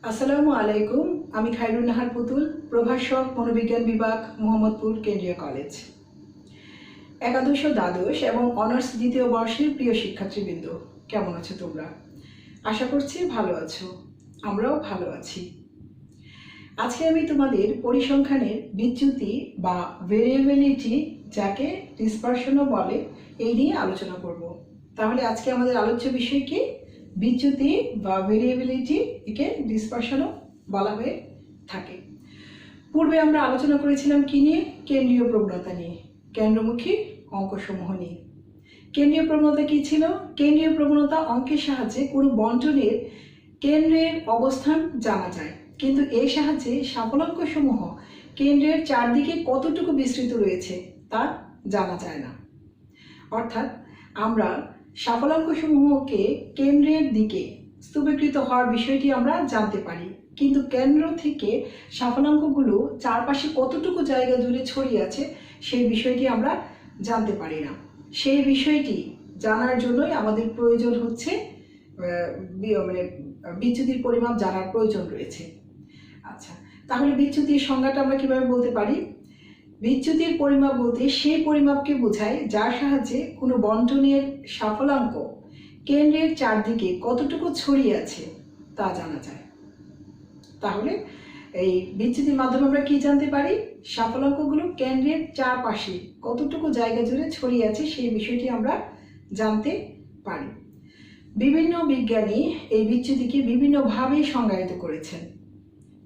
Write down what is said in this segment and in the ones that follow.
আসসালামু আলাইকুম। আমি খায়রুন নাহার পুতুল, প্রভাষক, মনোবিজ্ঞান বিভাগ, মোহাম্মদপুর কেন্দ্রীয় কলেজ। একাদশ ও দ্বাদশ এবং অনার্স দ্বিতীয় বর্ষের প্রিয় শিক্ষার্থীবৃন্দ, কেমন আছো তোমরা? আশা করছি ভালো আছো। আমরাও ভালো আছি। আজকে আমি তোমাদের পরিসংখ্যানের বিচ্যুতি বা ভেরিয়েবিলিটি, যাকে ডিসপারশনও বলে, এই নিয়ে আলোচনা করব। তাহলে আজকে আমাদের আলোচ্য বিষয় কি? বিচ্যুতি বা ভেরিয়েবিলিটি, একে ডিসপারশনও বলা হয়ে থাকে। পূর্বে আমরা আলোচনা করেছিলাম কি নিয়ে? কেন্দ্রীয় প্রবণতা নিয়ে, কেন্দ্রমুখী অঙ্কসমূহ নিয়ে। কেন্দ্রীয় প্রবণতা কি ছিল? কেন্দ্রীয় প্রবণতা অঙ্কের সাহায্যে কোনো বন্টনের কেন্দ্রের অবস্থান জানা যায়, কিন্তু এর সাহায্যে স্বাবলম্বসমূহ কেন্দ্রের চারদিকে কতটুকু বিস্তৃত রয়েছে তা জানা যায় না। অর্থাৎ আমরা স্বাবলম্বসমূহকে কেন্দ্রের দিকে স্তূপীকৃত হওয়ার বিষয়টি আমরা জানতে পারি, কিন্তু কেন্দ্র থেকে স্বাবলম্বগুলো চারপাশে কতটুকু জায়গা জুড়ে ছড়িয়ে আছে সেই বিষয়টি আমরা জানতে পারি না। সেই বিষয়টি জানার জন্যই আমাদের প্রয়োজন হচ্ছে বিচ্যুতির পরিমাপ জানার প্রয়োজন রয়েছে। আচ্ছা, তাহলে বিচ্যুতির সংজ্ঞাটা আমরা কিভাবে বলতে পারি? বিচ্যুতির পরিমাপ বলতে সেই পরিমাপকে বোঝায় যার সাহায্যে কোনো বন্টনের স্বাবলম্ব কেন্দ্রের চারদিকে কতটুকু ছড়িয়ে আছে তা জানা যায়। তাহলে এই বিচ্যুতির মাধ্যমে আমরা কি জানতে পারি? স্বাবলম্বগুলো কেন্দ্রের চারপাশে কতটুকু জায়গা জুড়ে ছড়িয়ে আছে সেই বিষয়টি আমরা জানতে পারি। বিভিন্ন বিজ্ঞানী এই বিচ্যুতিকে বিভিন্নভাবে সংজ্ঞায়িত করেছেন।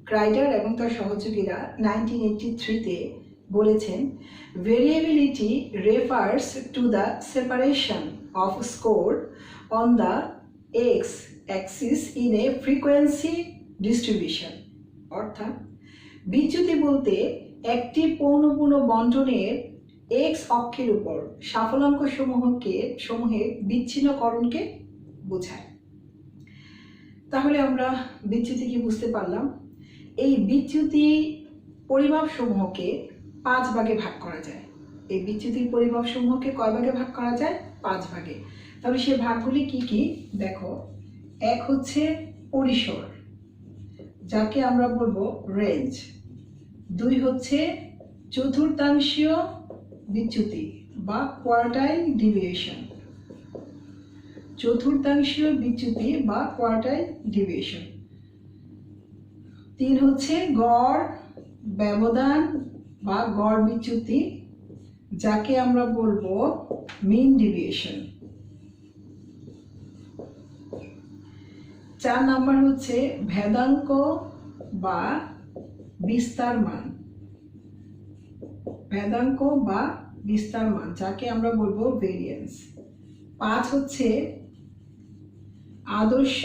ক্রাইডার এবং তার সহযোগীরা 1983-তে বলেছেন, variability refers to the separation of score on the X axis in a frequency distribution. অর্থাৎ বিচ্যুতি বলতে একটি পৌনঃপুন বন্টনের এক্স অক্ষের উপর সমূহের বিচ্ছিন্নকরণকে বোঝায়। তাহলে আমরা বিচ্যুতি কি বুঝতে পারলাম? এই বিচ্যুতি পরিমাপ সমূহকে 5 ভাগে ভাগ করা যায়। এই বিচ্যুতির পরিমাপ সমূহকে কয় ভাগে ভাগ করা যায়? 5 ভাগে। তাহলে সেই ভাগগুলি কি কি দেখো। এক হচ্ছে পরিসর, যাকে আমরা বলবো রেঞ্জ। 2 হচ্ছে চতুর্থাংশীয় বিচ্যুতি বা কোয়ার্টাইল ডিভিয়েশন। চতুর্থাংশীয় বিচ্যুতি বা কোয়ার্টাইল ডিভিয়েশন। 3 হচ্ছে গড় ব্যবধান বা গড় বিচ্যুতি, যাকে আমরা বলবো মিন ডিভিয়েশন। 4 নাম্বার হচ্ছে ভেদাঙ্ক বা বিস্তার মান। ভেদাঙ্ক বা বিস্তার মান, যাকে আমরা বলবো ভেরিয়েন্স। 5 হচ্ছে আদর্শ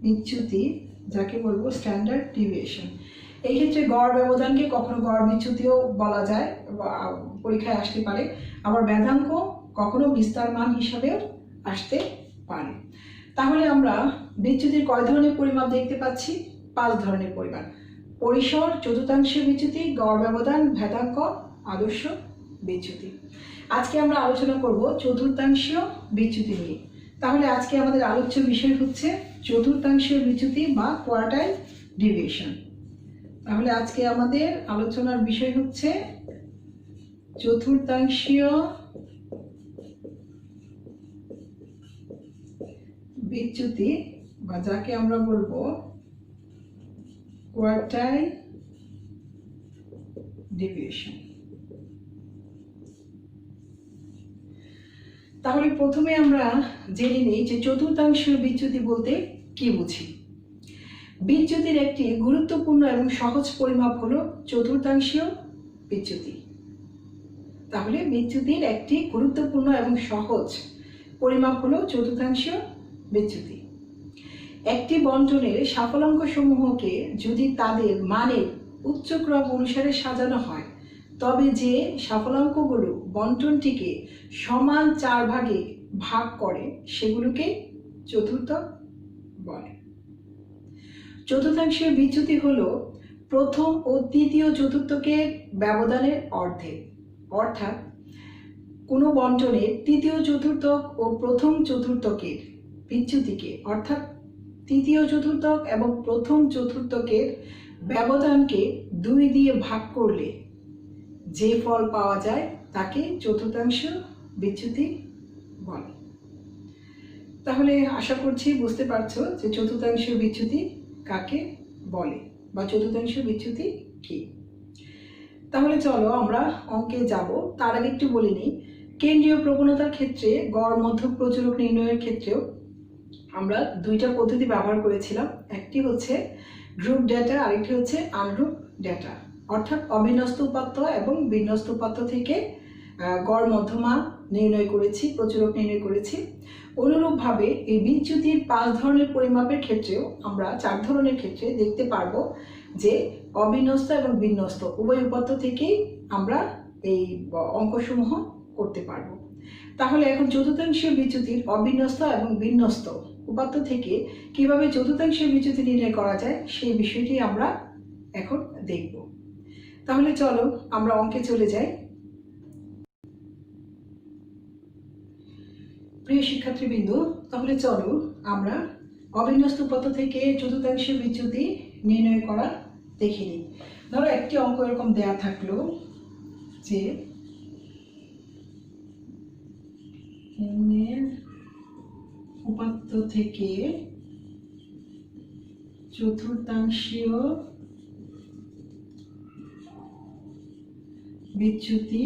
বিচ্যুতি, যাকে বলবো স্ট্যান্ডার্ড ডিভিয়েশন। এই ক্ষেত্রে গড় ব্যবধানকে কখনো গড় বিচ্যুতিও বলা যায়, পরীক্ষায় আসতে পারে। আবার ভেদাঙ্ক কখনো বিস্তার মান হিসাবেও আসতে পারে। তাহলে আমরা বিচ্যুতির কয় ধরনের পরিমাপ দেখতে পাচ্ছি? 5 ধরনের পরিমাপ: পরিসর, চতুর্থাংশীয় বিচ্যুতি, গড় ব্যবধান, ভেদাঙ্ক, আদর্শ বিচ্যুতি। আজকে আমরা আলোচনা করব চতুর্থাংশীয় বিচ্যুতি নিয়ে। তাহলে আজকে আমাদের আলোচ্য বিষয় হচ্ছে চতুর্থাংশীয় বিচ্যুতি বা কোয়ার্টাইল ডিভিয়েশন। তাহলে আজকে আমাদের আলোচনার বিষয় হচ্ছে চতুর্থাংশীয় বিচ্যুতি বা যাকে আমরা বলবো কোয়ার্টাইল ডিভিয়েশন। তাহলে প্রথমে আমরা জেনে নিই যে চতুর্থাংশীয় বিচ্যুতি বলতে কি বুঝি। বিচ্যুতির একটি গুরুত্বপূর্ণ এবং সহজ পরিমাপ হলো চতুর্থাংশীয় বিচ্যুতি। তাহলে বিচ্যুতির একটি গুরুত্বপূর্ণ এবং সহজ পরিমাপ হলো চতুর্থাংশীয় বিচ্যুতি। একটি বন্টনের স্বাবলম্বসমূহকে যদি তাদের মানের উচ্চক্রম অনুসারে সাজানো হয়, তবে যে স্বাবলম্বগুলো বন্টনটিকে সমান 4 ভাগে ভাগ করে সেগুলোকে চতুর্থক বলে। চতুর্থাংশীয় বিচ্যুতি হলো প্রথম ও তৃতীয় চতুর্থকের ব্যবধানের অর্ধেক। অর্থাৎ কোনো বন্টনের তৃতীয় চতুর্থক ও প্রথম চতুর্থকের বিচ্যুতিকে, অর্থাৎ তৃতীয় চতুর্থক এবং প্রথম চতুর্থকের ব্যবধানকে 2 দিয়ে ভাগ করলে যে ফল পাওয়া যায় তাকে চতুর্থাংশ বিচ্যুতি বলে। তাহলে আশা করছি বুঝতে পারছো যে চতুর্থাংশ বিচ্যুতি কাকে বলে বা চতুর্থাংশ বিচ্যুতি কি। তাহলে চলো আমরা অঙ্কে যাব। তার আগে একটু বলে নিই, কেন্দ্রীয় প্রবণতার ক্ষেত্রে গড় মধ্যক প্রচুরক নির্ণয়ের ক্ষেত্রেও আমরা 2টা পদ্ধতি ব্যবহার করেছিলাম। একটি হচ্ছে গ্রুপ ডেটা, আরেকটি হচ্ছে আনগ্রুপ ডেটা, অর্থাৎ অবিন্যস্ত উপাত্ত এবং বিন্যস্ত উপাত্ত থেকে গড় মধ্যমা নির্ণয় করেছি, প্রচুরক নির্ণয় করেছি। অনুরূপভাবে এই বিচ্যুতির 5 ধরনের পরিমাপের ক্ষেত্রেও আমরা 4 ধরনের ক্ষেত্রে দেখতে পারবো যে অবিন্যস্ত এবং বিন্যস্ত উভয় উপাত্ত থেকেই আমরা এই অঙ্কসমূহ করতে পারবো। তাহলে এখন চতুর্থাংশীয় বিচ্যুতির অবিন্যস্ত এবং বিন্যস্ত উপাত্ত থেকে কিভাবে চতুর্থাংশীয় বিচ্যুতি নির্ণয় করা যায় সেই বিষয়টি আমরা এখন দেখব। তাহলে চলো আমরা অঙ্কে চলে যাই। প্রিয় শিক্ষার্থীবৃন্দ, তাহলে চলো আমরা অবিন্যস্ত উপাত্ত থেকে চতুর্থাংশীয় বিচ্যুতি নির্ণয় করা দেখে নিই। ধরো একটি অঙ্ক এরকম দেয়া থাকলো যে উপাত্ত থেকে চতুর্থাংশীয় বিচ্যুতি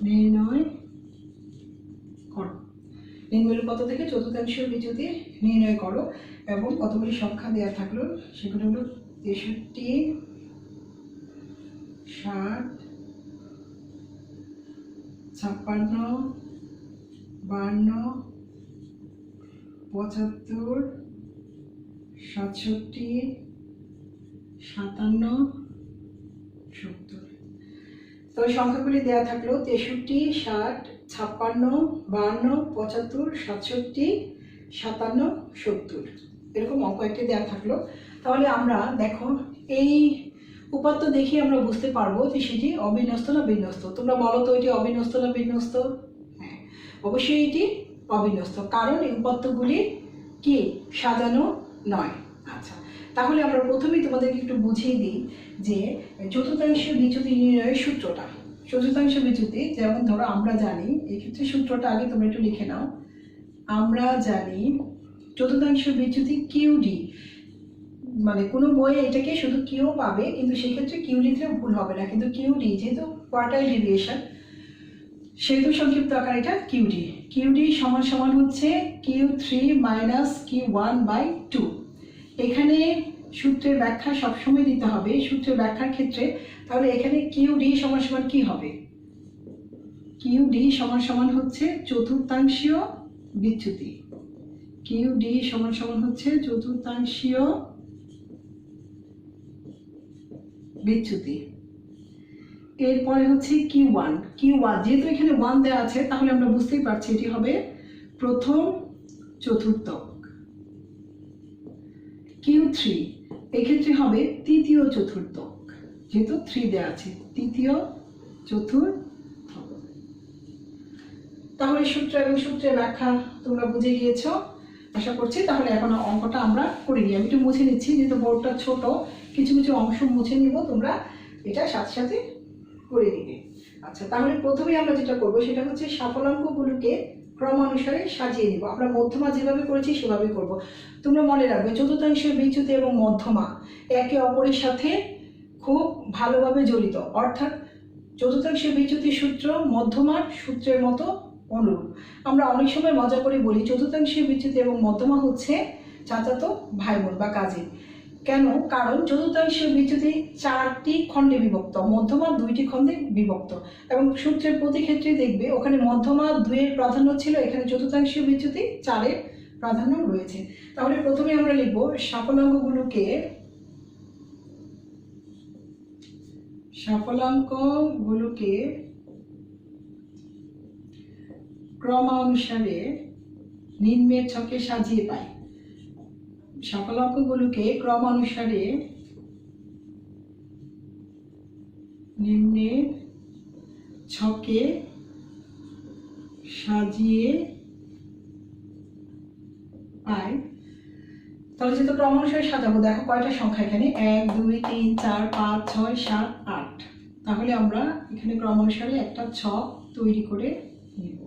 নির্ণয় করো। নিম্নের উপাত্ত থেকে চতুর্থাংশীয় বিচ্যুতি নির্ণয় করো এবং কতগুলি সংখ্যা দেওয়া থাকলো, সেগুলো হলো 63, 60, 56, 52, 75, 67, 57, 70। তো সংখ্যাগুলি দেওয়া থাকলো 63, 60, 56, 52, 75, 67, 57, 70 এরকম অঙ্ক একটি দেওয়া থাকলো। তাহলে আমরা দেখো এই উপাত্ত দেখে আমরা বুঝতে পারবো যে সেটি অবিন্যস্ত না বিন্যস্ত। তোমরা বলো তো এটি অবিন্যস্ত না বিন্যস্ত? হ্যাঁ, অবশ্যই এটি অবিন্যস্ত, কারণ এই উপাত্তগুলি কি সাজানো নয়। আচ্ছা, তাহলে আমরা প্রথমেই তোমাদেরকে একটু বুঝিয়ে দিই যে চতুর্থাংশ বিচ্যুতি নির্ণয়ের সূত্রটা। চতুর্থাংশ বিচ্যুতি যেমন ধরো আমরা জানি, এক্ষেত্রে সূত্রটা আগে তোমরা একটু লিখে নাও। আমরা জানি চতুর্থাংশ বিচ্যুতি কিউডি, মানে কোনো বইয়ে এটাকে শুধু কিউ পাবে, কিন্তু সেক্ষেত্রে কিউ লিখলে ভুল হবে না, কিন্তু কিউডি যেহেতু কোয়ার্টাইল ডেভিয়েশন সেহেতু সংক্ষিপ্ত আকার এটা কিউডি। কিউডি সমান সমান হচ্ছে Q3 মাইনাস Q1/2। এখানে সূত্রের ব্যাখ্যা সবসময় দিতে হবে সূত্রের ব্যাখ্যার ক্ষেত্রে। তাহলে এখানে কিউডি সমান সমান কি হবে? কিউডি সমান সমান হচ্ছে চতুর্থাংশীয় বিচ্যুতি। কিউডি সমান সমান হচ্ছে চতুর্থাংশীয় বিচ্যুতি। এরপরে হচ্ছে Q1। যেহেতু এখানে 1 দেওয়া আছে তাহলে আমরা বুঝতেই পারছি এটি হবে প্রথম চতুর্থক। Q3 এক্ষেত্রে হবে তৃতীয় চতুর্থক, যেহেতু 3 দেওয়া আছে, তৃতীয় চতুর্থক। তাহলে সূত্র এবং সূত্রের ব্যাখ্যা তোমরা বুঝে গিয়েছো আশা করছি। তাহলে এখন অঙ্কটা আমরা করে নিই। আমি একটু মুছে নিচ্ছি যেহেতু বোর্ডটা ছোট, কিছু কিছু অংশ মুছে নিব, তোমরা এটা সাথে সাথে করে নিবে। আচ্ছা, তাহলে প্রথমে আমরা যেটা করব সেটা হচ্ছে সাফলাঙ্কগুলোকে ক্রমানুসারে সাজিয়ে নিব। আমরা মধ্যমা যেভাবে করেছি সেভাবে করব। তোমরা মনে রাখবে চতুর্থাংশের বিচ্যুতি এবং মধ্যমা একে অপরের সাথে খুব ভালোভাবে জড়িত, অর্থাৎ চতুর্থাংশের বিচ্যুতির সূত্র মধ্যমার সূত্রের মতো অনুরূপ। আমরা অনেক সময় মজা করে বলি চতুর্থাংশের বিচ্যুতি এবং মধ্যমা হচ্ছে চাচাতো ভাই বোন বা কাজিন। কেন? কারণ চতুর্থাংশীয় বিচ্যুতি 4টি খণ্ডে বিভক্ত, মধ্যমা 2টি খণ্ডে বিভক্ত, এবং সূত্রের প্রতি ক্ষেত্রে দেখবে ওখানে মধ্যমা 2-এর প্রাধান্য ছিল, এখানে চতুর্থাংশীয় বিচ্যুতি 4-এর প্রাধান্য রয়েছে। তাহলে প্রথমে আমরা লিখব সাফলাঙ্কগুলোকে ক্রমানুসারে নিম্নের ছকে সাজিয়ে পাই। সাফলাঙ্কগুলোকে ক্রমানুসারে নিম্নের ছকে সাজিয়ে আই। তাহলে যেহেতু ক্রমানুসারে সাজাবো, দেখো কয়টা সংখ্যা এখানে, 1 2 3 4 5 6 7 8। তাহলে আমরা এখানে ক্রমানুসারে একটা ছক তৈরি করে নিব।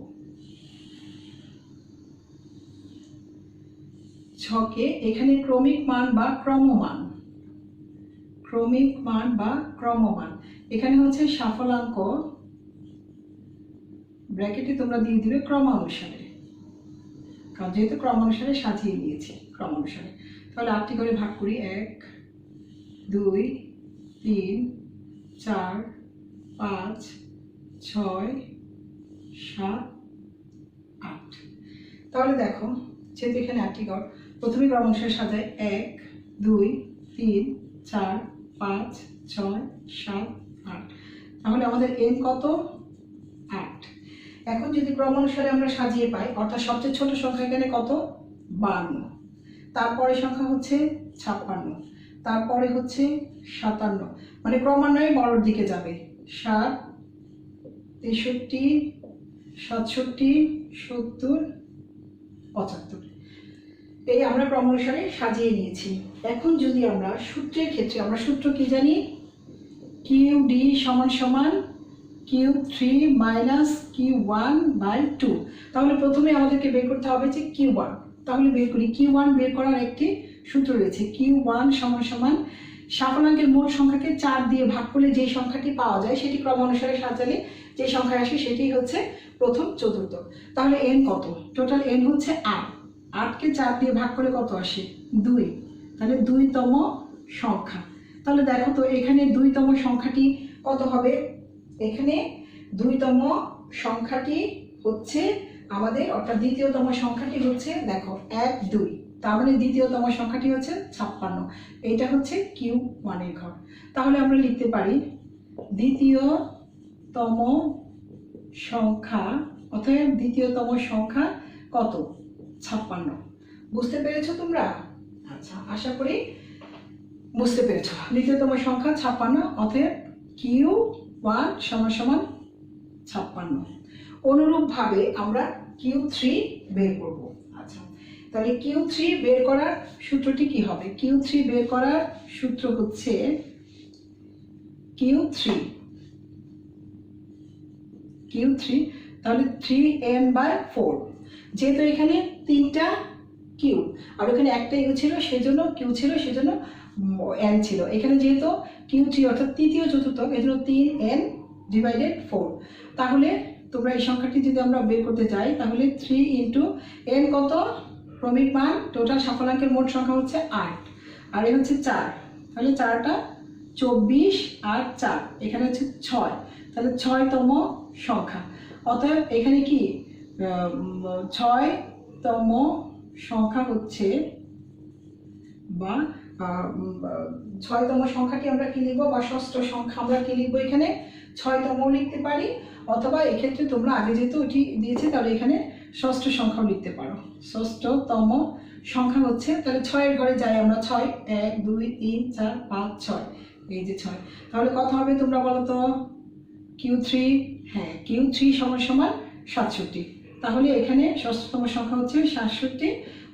ছকে এখানে ক্রমিক মান বা ক্রমমান, ক্রমিক মান বা ক্রমমান, এখানে হচ্ছে সাফলাঙ্ক, ব্র্যাকেটে তোমরা দিয়ে দিবে ক্রমানুসারে, কারণ যেহেতু ক্রমানুসারে সাজিয়ে নিয়েছি ক্রমানুসারে। তাহলে 8টি করে ভাগ করি, 1 2 3 4 5 6 7 8। তাহলে দেখো যেহেতু এখানে 8টি ঘর, প্রথমে ক্রমানুসারে সাজায় 1 2 3 4 5 6 7 8। তাহলে আমাদের এন কত, 8। এখন যদি ক্রমানুসারে আমরা সাজিয়ে পাই, অর্থাৎ সবচেয়ে ছোট সংখ্যা এখানে কত, 52, তারপরে সংখ্যা হচ্ছে 56, তারপরে হচ্ছে 57, মানে ক্রমান্বয়ে বড়র দিকে যাবে, 60 63 67 70 75। এই আমরা ক্রমানুসারে সাজিয়ে নিয়েছি। এখন যদি আমরা সূত্রের ক্ষেত্রে, আমরা সূত্র কি জানি, QD সমান সমান Q3 মাইনাস Q1/2। তাহলে প্রথমে আমাদেরকে বের করতে হবে যে Q1। তাহলে বের করি, Q1 বের করার একটি সূত্র রয়েছে, Q1 সমান সমান সাফলাঙ্কের মোট সংখ্যাকে 4 দিয়ে ভাগ করলে যে সংখ্যাটি পাওয়া যায় সেটি ক্রমানুসারে সাজালে যে সংখ্যা আসে সেটি হচ্ছে প্রথম চতুর্থ। তাহলে n কত, টোটাল n হচ্ছে 8। 8কে 4 দিয়ে ভাগ করে কত আসে, 2, তাহলে 2তম সংখ্যা। তাহলে দেখো তো এখানে 2তম সংখ্যাটি কত হবে, এখানে 2তম সংখ্যাটি হচ্ছে আমাদের, অর্থাৎ দ্বিতীয়তম সংখ্যাটি হচ্ছে, দেখো 1 2, তার মানে দ্বিতীয়তম সংখ্যাটি হচ্ছে 56, এইটা হচ্ছে Q1 এর ঘর। তাহলে আমরা লিখতে পারি দ্বিতীয়তম সংখ্যা, অতএব দ্বিতীয়তম সংখ্যা কত, 56। বুঝতে পেরেছো তোমরা? আচ্ছা, আশা করি বুঝতে পেরেছো। দ্বিতীয়তম সংখ্যা 56, অতএব Q1 সমান সমান 56। অনুরূপভাবে আমরা Q3 বের করব। আচ্ছা, তাহলে Q3 বের করার সূত্রটি কি হবে, Q3 বের করার সূত্র হচ্ছে Q3, তাহলে 3n/4। যেহেতু এখানে 3টা কিউ আর ওখানে একটা ইউ ছিল, সেজন্য কিউ ছিল, সেজন্য n ছিল। এখানে যেহেতু Q3 অর্থাৎ তৃতীয় চতুর্থক, এজন্য 3n/4। তাহলে তোমরা এই সংখ্যাটি যদি আমরা বের করতে চাই, তাহলে 3 × n কত, ক্রমিক মান, টোটাল সাফলাঙ্কের মোট সংখ্যা হচ্ছে 8, আর এ হচ্ছে 4, তাহলে 4টা 24 আর 4, এখানে হচ্ছে 6, তাহলে 6তম সংখ্যা। অতএব এখানে কি 6তম সংখ্যা হচ্ছে, বা 6তম সংখ্যাটি আমরা কি লিখবো, বা ষষ্ঠ সংখ্যা আমরা কি লিখবো, এখানে 6তম লিখতে পারি, অথবা এক্ষেত্রে তোমরা আগে যেহেতু ওটি দিয়েছে তাহলে এখানে ষষ্ঠ সংখ্যাও লিখতে পারো। ষষ্ঠতম সংখ্যা হচ্ছে, তাহলে 6 এর ঘরে যাই আমরা, 6 1 2 3 4 5 6, এই যে 6। তাহলে কত হবে তোমরা বলো তো, Q3, হ্যাঁ Q3 সমান সমান 67। তাহলে এখানে ষষ্ঠতম সংখ্যা হচ্ছে 67,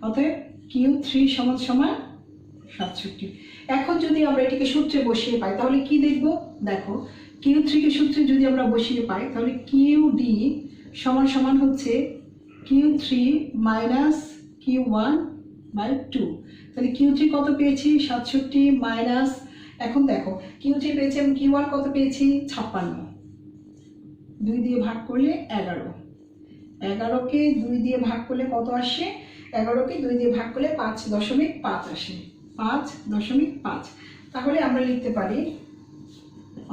অতএব Q3 সমান সমান 67। এখন যদি আমরা এটিকে সূত্রে বসিয়ে পাই তাহলে কি দেখব, দেখো Q3 কে সূত্রে যদি আমরা বসিয়ে পাই, তাহলে QD সমান সমান হচ্ছে Q3 মাইনাস Q1/2। তাহলে Q3 কত পেয়েছি, 67 মাইনাস, এখন দেখো Q3 পেয়েছি এবং Q1 কত পেয়েছি, 56। 2 দিয়ে ভাগ করলে 11, 11কে 2 দিয়ে ভাগ করলে কত আসে, 11কে 2 দিয়ে ভাগ করলে 5.5 আসে, 5.5। তাহলে আমরা লিখতে পারি,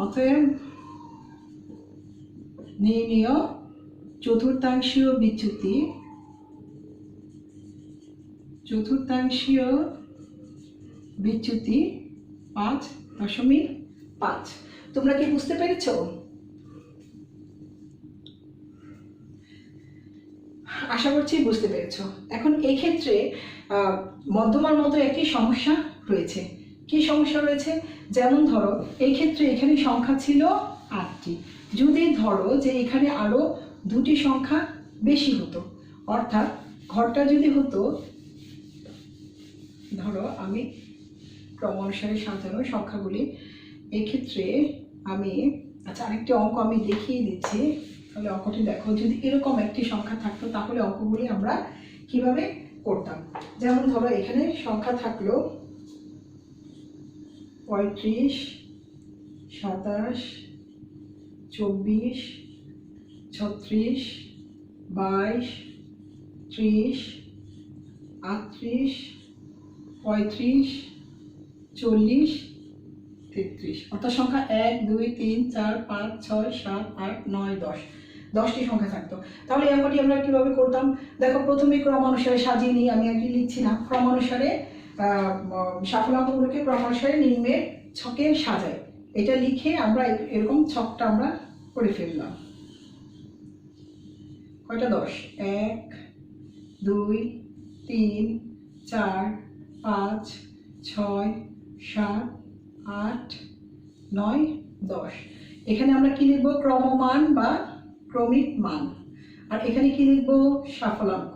অতএব নির্ণেয় চতুর্থাংশীয় বিচ্যুতি, চতুর্থাংশীয় বিচ্যুতি 5.5। তোমরা কি বুঝতে পেরেছো? আশা করছি বুঝতে পেরেছো। এখন এই ক্ষেত্রে মধ্যমার মতো একটি সমস্যা রয়েছে। কি সমস্যা রয়েছে, যেমন ধরো এই ক্ষেত্রে এখানে সংখ্যা ছিল 8টি, যদি ধরো যে এখানে আরো 2টি সংখ্যা বেশি হতো, অর্থাৎ ঘরটা যদি হতো ধরো আমি ক্রম অনুসারে সাজানো সংখ্যাগুলি, এক্ষেত্রে আমি আচ্ছা আরেকটি অঙ্ক আমি দেখিয়ে দিচ্ছি। তাহলে অঙ্কটি দেখো, যদি এরকম একটি সংখ্যা থাকতো তাহলে অঙ্কগুলি আমরা কিভাবে করতাম। যেমন ধরো এখানে সংখ্যা থাকলো 35, 27, 24, 36, 22, 30, 38, 35, 40, 33, অর্থাৎ সংখ্যা 1, 2, 3, 4, 5, 6, 7, 8, 9, 10, 10টি সংখ্যা থাকতো। তাহলে এই অঙ্কটি আমরা কিভাবে করতাম? দেখো প্রথমে ক্রমানুসারে সাজিয়ে নিই, আমি আর কি লিখছি না, ক্রমানুসারে সাফল্যাঙ্কগুলোকে ক্রমানুসারে নিম্নের ছকে সাজাই, এটা লিখে আমরা এরকম ছকটা আমরা করে ফেললাম। কয়টা 10? 1, 2, 3, 4, 5, 6, 7, 8, 9, 10। এখানে আমরা কি লিখবো? ক্রমমান বা ক্রমিক মান। আর এখানে কি লিখবো? সাফল্যাঙ্ক।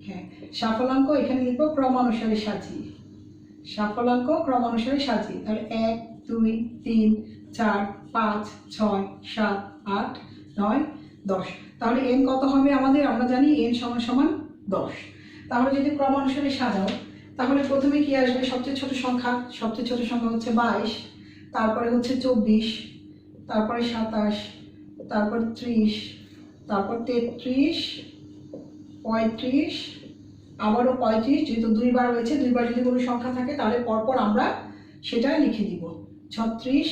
হ্যাঁ, সাফল্যাঙ্ক এখানে লিখবো ক্রমানুসারে সাজিয়ে, সাফল্যাঙ্ক ক্রমানুসারে সাজিয়ে। তাহলে 1, 2, 3, 4, 5, 6, 7, 8, 9, 10। তাহলে n কত হবে আমাদের? আমরা জানি n সমান সমান 10। তাহলে যদি ক্রমানুসারে সাজাও তাহলে প্রথমে কি আসবে? সবচেয়ে ছোট সংখ্যা, সবচেয়ে ছোট সংখ্যা হচ্ছে 22, তারপরে হচ্ছে 24, তারপরে 27, তারপর 30, তারপর 33, 35, আবারও 35, যেহেতু দুইবার রয়েছে, দুইবার যদি কোনো সংখ্যা থাকে তাহলে পরপর আমরা সেটা লিখে দিব, 36,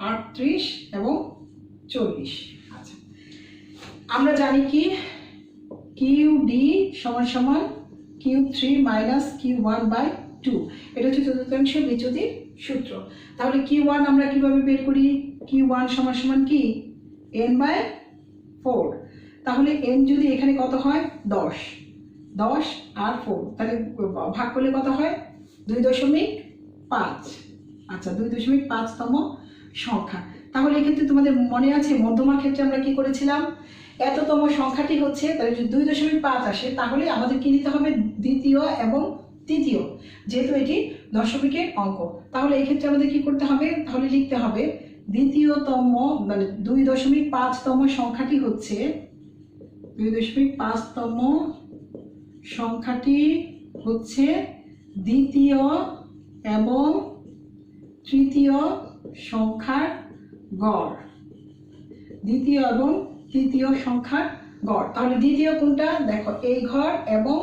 38 এবং 40। আচ্ছা, আমরা জানি কি QD সমান সমান Q3 মাইনাস Q1/2, এটা হচ্ছে চতুর্থাংশ বিচ্যুতির সূত্র। তাহলে Q1 আমরা কিভাবে বের করি? Q1 সমান সমান কি? n/4। তাহলে n যদি এখানে কত হয়? 10, 10 আর 4, তাহলে ভাগ করলে কত হয়? 2.5। আচ্ছা, 2.5তম সংখ্যা। তাহলে এক্ষেত্রে তোমাদের মনে আছে মধ্যমার ক্ষেত্রে আমরা কি করেছিলাম? এততম সংখ্যাটি হচ্ছে, তাহলে যদি 2.5 আসে তাহলে আমাদের কি নিতে হবে? দ্বিতীয় এবং তৃতীয়, যেহেতু এটি দশমিকের অঙ্ক। তাহলে এই ক্ষেত্রে আমাদের কি করতে হবে? তাহলে লিখতে হবে দ্বিতীয়তম মানে 2.5তম সংখ্যাটি হচ্ছে, 2.5তম সংখ্যাটি হচ্ছে দ্বিতীয় এবং তৃতীয় সংখ্যার গড়, দ্বিতীয় এবং তৃতীয় সংখ্যার গড়। তাহলে দ্বিতীয় কোনটা? দেখো এই ঘর এবং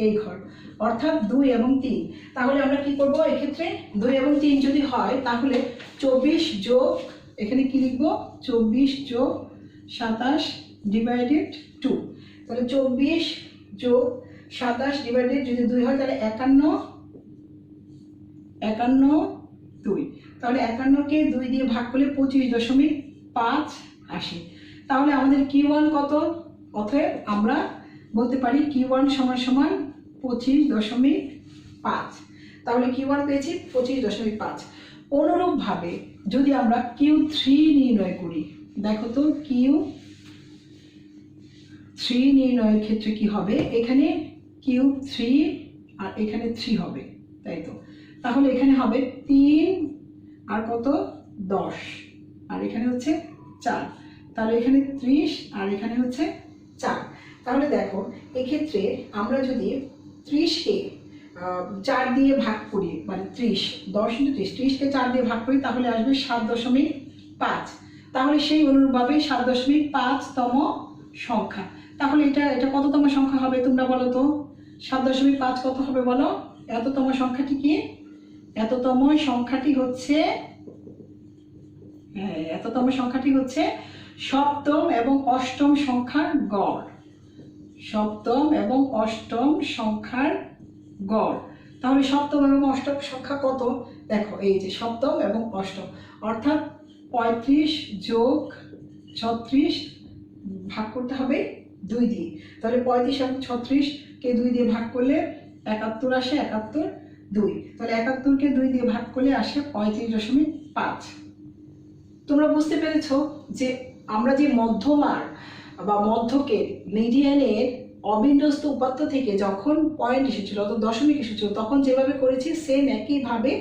এই ঘর, অর্থাৎ 2 এবং 3। তাহলে আমরা কি করব এক্ষেত্রে? 2 এবং 3 যদি হয় তাহলে 24 যোগ, এখানে কি লিখবো? 24 যোগ 27 ডিভাইডেড 2। তাহলে 24 যোগ 27 ডিভাইডেড যদি 2 হয় তাহলে 51, 2। তাহলে 51কে 2 দিয়ে ভাগ করলে 25.5 আসে। তাহলে আমাদের Q1 কত? অতএব আমরা বলতে পারি Q1 সমান সমান 25.5। তাহলে Q1 পেয়েছি 25.5। অনুরূপভাবে যদি আমরা Q3 নির্ণয় করি, দেখো তো Q3 নির্ণয়ের ক্ষেত্রে কি হবে? এখানে Q3 আর এখানে 3 হবে, তাই তো? তাহলে এখানে হবে 3 আর কত? 10, আর এখানে হচ্ছে 4। তাহলে এখানে 30 আর এখানে হচ্ছে 4। তাহলে দেখো এক্ষেত্রে আমরা যদি 30কে 4 দিয়ে ভাগ করি, মানে 30, 10 × 30, 30কে 4 দিয়ে ভাগ করি তাহলে আসবে 7.5। তাহলে সেই অনুরূপভাবে 7.5তম সংখ্যা। তাহলে এটা কততম সংখ্যা হবে তোমরা বলো তো? 7.5 কত হবে বলো? এততম সংখ্যাটি কি? এততম সংখ্যাটি হচ্ছে, হ্যাঁ, এততম সংখ্যাটি হচ্ছে সপ্তম এবং অষ্টম সংখ্যার গড়, সপ্তম এবং অষ্টম সংখ্যার গড়। তাহলে সপ্তম এবং অষ্টম সংখ্যা কত? দেখো এই যে সপ্তম এবং অষ্টম, অর্থাৎ 35 যোগ 36 ভাগ করতে হবে 2 দিয়ে। তাহলে 35 এবং 36কে 2 দিয়ে ভাগ করলে 71 আসে, 71, 2। তাহলে 71কে 2 দিয়ে ভাগ করলে আসে 35.5। তোমরা বুঝতে পেরেছো যে আমরা যে মধ্যমার বা মধ্যকের মিডিয়ানের অবিন্যস্ত উপাত্ত থেকে যখন পয়েন্ট এসেছিল অর্থাৎ দশমিক এসেছিল তখন যেভাবে করেছি সেম একইভাবে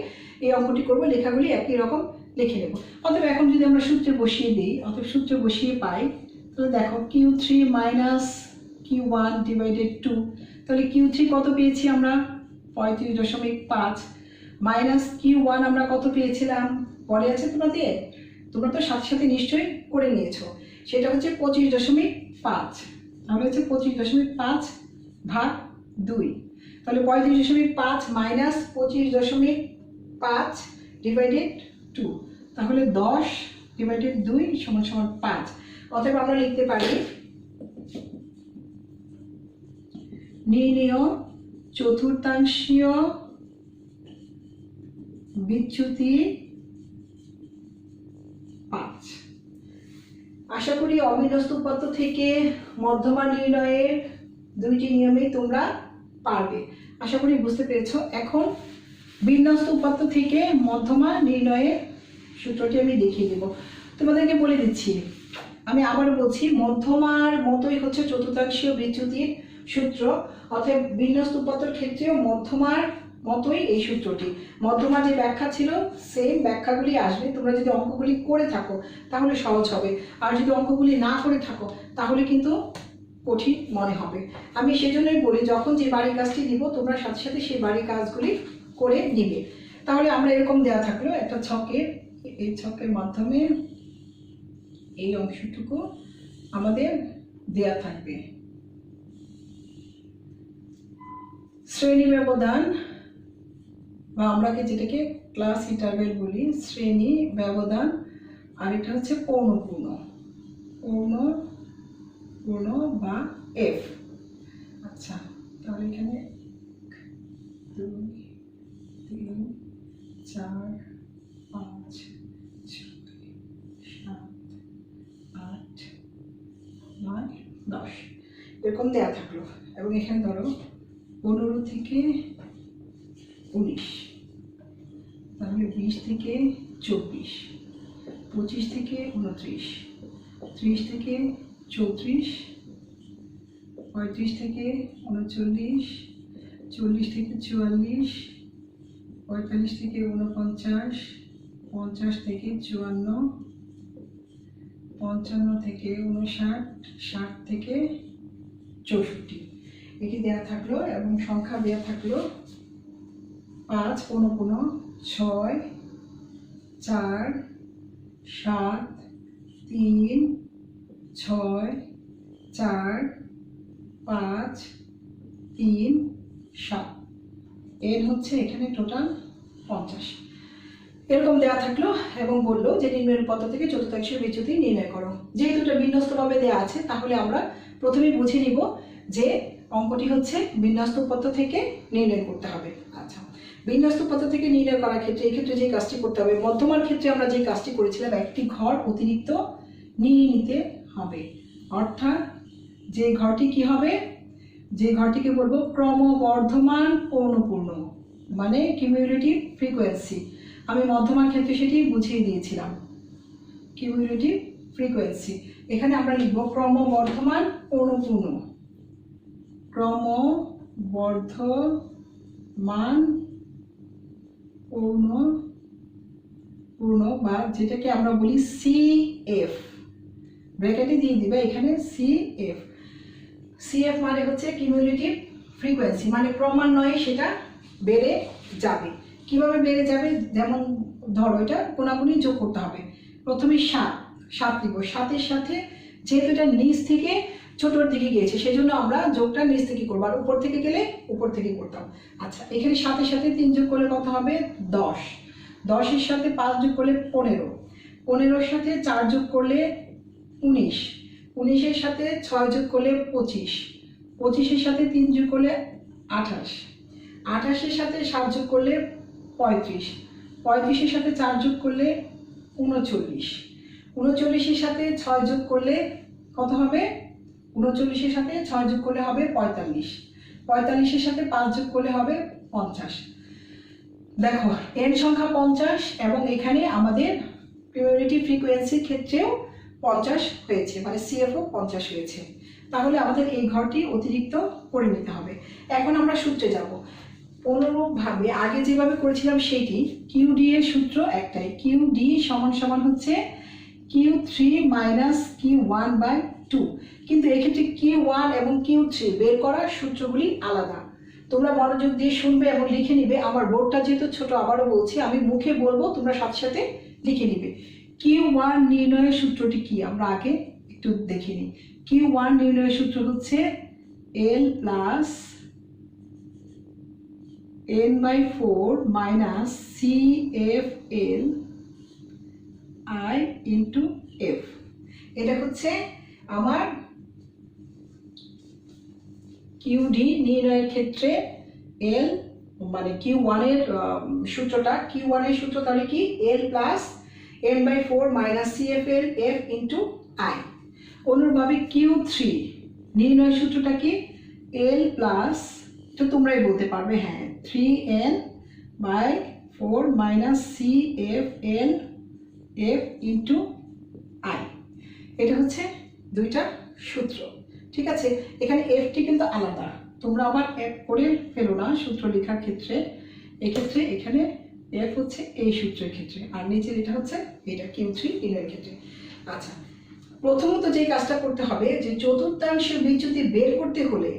এই অঙ্কটি করবো, লেখাগুলি একই রকম লিখে নেব। অতএব এখন যদি আমরা সূত্রে বসিয়ে দিই, অতএব সূত্রে বসিয়ে পাই, তাহলে দেখো Q3 মাইনাস Q1 ডিভাইডেড 2, তাহলে Q3 কত পেয়েছি আমরা 35.5 মাইনাস Q1 আমরা কত পেয়েছিলাম পরে আছে তোমাদের, তোমরা তো সাথে সাথে নিশ্চয়ই করে নিয়েছো, সেটা হচ্ছে 25.5, তাহলে হচ্ছে 25.5 ভাগ 2, তাহলে 35.5 মাইনাস 25.5 ডিভাইডেড 2, তাহলে 10 ডিভাইডেড 2 সমান সমান 5। অতএব আমরা লিখতে পারি নির্ণেয় চতুর্থাংশীয় বিচ্যুতি 5। আশা করি অবিন্যস্ত উপাত্ত থেকে মধ্যমা নির্ণয়ের দুইটি নিয়মে তোমরা পারবে, আশা করি বুঝতে পেরেছো। এখন বিন্যস্ত উপাত্ত থেকে মধ্যমা নির্ণয়ের সূত্রটি আমি দেখিয়ে দেব, তোমাদেরকে বলে দিচ্ছি, আমি আবার বলছি, মধ্যমার মতোই হচ্ছে চতুর্থাংশীয় বিচ্যুতির সূত্র, অর্থাৎ বিন্যস্ত উপাত্তর ক্ষেত্রেও মধ্যমার মতোই এই সূত্রটি। মধ্যমার যে ব্যাখ্যা ছিল সেম ব্যাখ্যাগুলি আসবে, তোমরা যদি অঙ্কগুলি করে থাকো তাহলে সহজ হবে, আর যদি অঙ্কগুলি না করে থাকো তাহলে কিন্তু কঠিন মনে হবে। আমি সেজন্যই বলি যখন যে বাড়ির কাজটি দিব তোমরা সাথে সাথে সেই বাড়ির কাজগুলি করে নিবে। তাহলে আমরা এরকম দেওয়া থাকলো একটা ছকের, এই ছকের মাধ্যমে এই অংশটুকু আমাদের দেয়া থাকবে। শ্রেণী ব্যবধান বা আমরা যেটাকে ক্লাস ইন্টারভেল বলি, শ্রেণী ব্যবধান, আর এটা হচ্ছে পৌনপূর্ণ, পৌনপূর্ণ বা এফ। আচ্ছা, তাহলে এখানে 2 3 4 5 6 7 8 9 10 এরকম দেওয়া থাকলো। এবং এখানে ধরো 15 থেকে 19, তাহলে 20 থেকে 24, 25 থেকে 29, 30 থেকে 34, 35 থেকে 39, 40 থেকে 44, 45 থেকে 49, 50 থেকে 54, 55 থেকে 59, 60 থেকে 64 এটি দেওয়া থাকলো। এবং সংখ্যা দেওয়া থাকলো 5 15 6 4 7 3 6 4 5 3 7, এর হচ্ছে এখানে টোটাল 50 এরকম দেওয়া থাকলো। এবং বললো যে নিম্নের উপাত্ত থেকে চতুর্থাংশীয় বিচ্যুতি নির্ণয় করো। যেহেতু এটা বিন্যস্তভাবে দেওয়া আছে তাহলে আমরা প্রথমেই বুঝে নিব যে অঙ্কটি হচ্ছে বিন্যস্ত উপাত্ত থেকে নির্ণয় করতে হবে। আচ্ছা, বিন্যস্ত উপাত্ত থেকে নির্ণয় করার ক্ষেত্রে এই ক্ষেত্রে যে কাজটি করতে হবে, মধ্যমার ক্ষেত্রে আমরা যে কাজটি করেছিলাম একটি ঘর অতিরিক্ত নিয়ে নিতে হবে, অর্থাৎ যে ঘরটি কি হবে, যে ঘরটিকে বলবো ক্রমবর্ধমান পৌনপূর্ণ মানে কিউমুলেটিভ ফ্রিকোয়েন্সি। আমি মধ্যমার ক্ষেত্রে সেটি বুঝিয়ে দিয়েছিলাম, কিউমুলেটিভ ফ্রিকোয়েন্সি। এখানে আমরা লিখব ক্রমবর্ধমান পৌনপূর্ণ, ক্রমবর্ধমান পৌনপূর্ণ বা যেটাকে আমরা বলি CF, ব্র্যাকেটে দিয়ে দিবে এখানে CF। CF মানে হচ্ছে কিউমুলেটিভ ফ্রিকোয়েন্সি, মানে ক্রমান্বয়ে সেটা বেড়ে যাবে। কিভাবে বেড়ে যাবে, যেমন ধরো এটা কোনাকুনি যোগ করতে হবে, প্রথমে 7 দিব, 7-এর সাথে যেহেতু এটা নিচ থেকে ছোটোর দিকে গিয়েছে সেজন্য আমরা যোগটা নিচ থেকে করবো, আর উপর থেকে গেলে উপর থেকে করতাম। আচ্ছা, এখানে 7-এর সাথে 3 যোগ করলে কত হবে 10, 10-এর সাথে 5 যোগ করলে 15, 15-এর সাথে 4 যোগ করলে 19, 19-এর সাথে 6 যোগ করলে 25, 25-এর সাথে 3 যোগ করলে 28, 28-এর সাথে 7 যোগ করলে 35, 35-এর সাথে 4 যোগ করলে 39, 39-এর সাথে 6 যোগ করলে কত হবে, 39-এর সাথে 6 যোগ করলে হবে 45, 45-এর সাথে 5 যোগ করলে হবে 50। দেখো এন সংখ্যা 50 এবং এখানে আমাদের কিউমুলেটিভ ফ্রিকোয়েন্সির ক্ষেত্রেও 50 হয়েছে, মানে CFও 50 হয়েছে। তাহলে আমাদের এই ঘরটি অতিরিক্ত করে নিতে হবে। এখন আমরা সূত্রে যাব। অনুরূপভাবে আগে যেভাবে করেছিলাম সেইটি, QD এর সূত্র একটাই, QD সমান সমান হচ্ছে Q3 মাইনাস Q1/2, কিন্তু এক্ষেত্রে Q1 এবং Q3 বের করার সূত্রগুলি আলাদা। তোমরা মনোযোগ দিয়ে শুনবে এবং লিখে নিবে। আমার বোর্ডটা যেহেতু ছোট, আবারও বলছি, আমি মুখে বলবো, তোমরা সাথে সাথে লিখে নিবে। Q1 নির্ণয়ের সূত্রটি কি আমরা আগে একটু দেখে নিই। Q1 নির্ণয়ের সূত্র হচ্ছে L plus n/4 minus CFL I into F। এটা হচ্ছে আমার QD নির্ণয়ের ক্ষেত্রে L মানে Q1 এর সূত্রটা, Q1 এর সূত্র তাহলে কি L plus n/4 minus CFL F into I। অনুরূপভাবে Q3 নির্ণয়ের সূত্রটা কি L প্লাস, তো তোমরাই বলতে পারবে, হ্যাঁ, 3n/4 minus CFL F into I। এটা হচ্ছে দুইটা সূত্র, ঠিক আছে। এখানে এফটি কিন্তু আলাদা, তোমরা আবার এক করে ফেলো না সূত্র লেখার ক্ষেত্রে। এক্ষেত্রে এখানে এফ হচ্ছে এই সূত্রের ক্ষেত্রে, আর নিচের এটা হচ্ছে এটা Q3 এর ক্ষেত্রে। আচ্ছা, প্রথমত যে কাজটা করতে হবে, যে চতুর্থাংশ বিচ্যুতি বের করতে হলে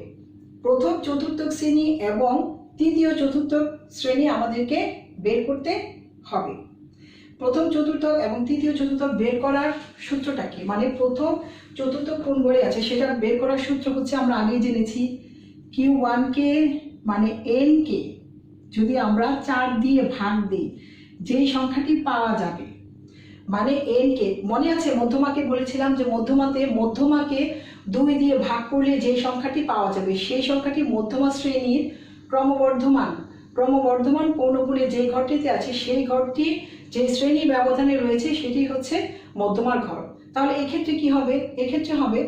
প্রথম চতুর্থক শ্রেণী এবং তৃতীয় চতুর্থক শ্রেণী আমাদেরকে বের করতে হবে। প্রথম চতুর্থক এবং তৃতীয় চতুর্থক বের করার সূত্রটা কি, মানে প্রথম চতুর্থক কোন ঘরে আছে সেটা বের করার সূত্র হচ্ছে, আমরা আগেই জেনেছি, Q1 কে মানে n কে যদি আমরা 4 দিয়ে ভাগ দিই, যেই সংখ্যাটি পাওয়া যাবে, মানে n কে, মনে আছে মধ্যমাকে বলেছিলাম যে মধ্যমাকে 2 দিয়ে ভাগ করলে যে সংখ্যাটি পাওয়া যাবে সেই সংখ্যাটি মধ্যমা শ্রেণীর ক্রমবর্ধমান পৌনপুনে যে ঘরটিতে আছে সেই ঘরটি যে শ্রেণী ব্যবধানে রয়েছে সেটি হচ্ছে মধ্যমার ঘর। তাহলে এক্ষেত্রে কি হবে, এক্ষেত্রে হবে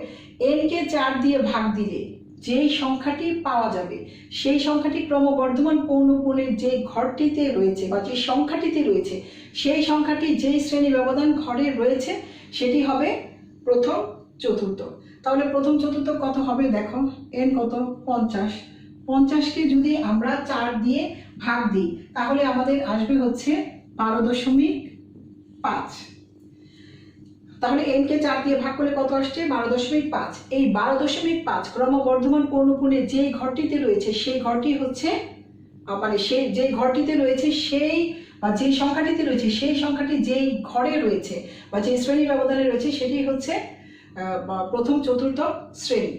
n কে 4 দিয়ে ভাগ দিলে যেই সংখ্যাটি পাওয়া যাবে সেই সংখ্যাটি ক্রমবর্ধমান পৌনপুনের যে ঘরটিতে রয়েছে বা যে সংখ্যাটিতে রয়েছে সেই সংখ্যাটি যেই শ্রেণী ব্যবধান ঘরে রয়েছে সেটি হবে প্রথম চতুর্থ। তাহলে প্রথম চতুর্থ কত হবে দেখো, n কত 50, 50কে যদি আমরা 4 দিয়ে ভাগ দিই তাহলে আমাদের আসবে হচ্ছে 12.5। তাহলে n কে 4 দিয়ে ভাগ করলে কত আসছে 12.5। এই 12.5 ক্রমবর্ধমান পৌনপুনে যে ঘরটিতে রয়েছে সেই ঘরটি হচ্ছে, মানে সেই যে ঘরটিতে রয়েছে সেই বা যে সংখ্যাটিতে রয়েছে সেই সংখ্যাটি যেই ঘরে রয়েছে বা যে শ্রেণী ব্যবধানে রয়েছে সেটি হচ্ছে প্রথম চতুর্থ শ্রেণী।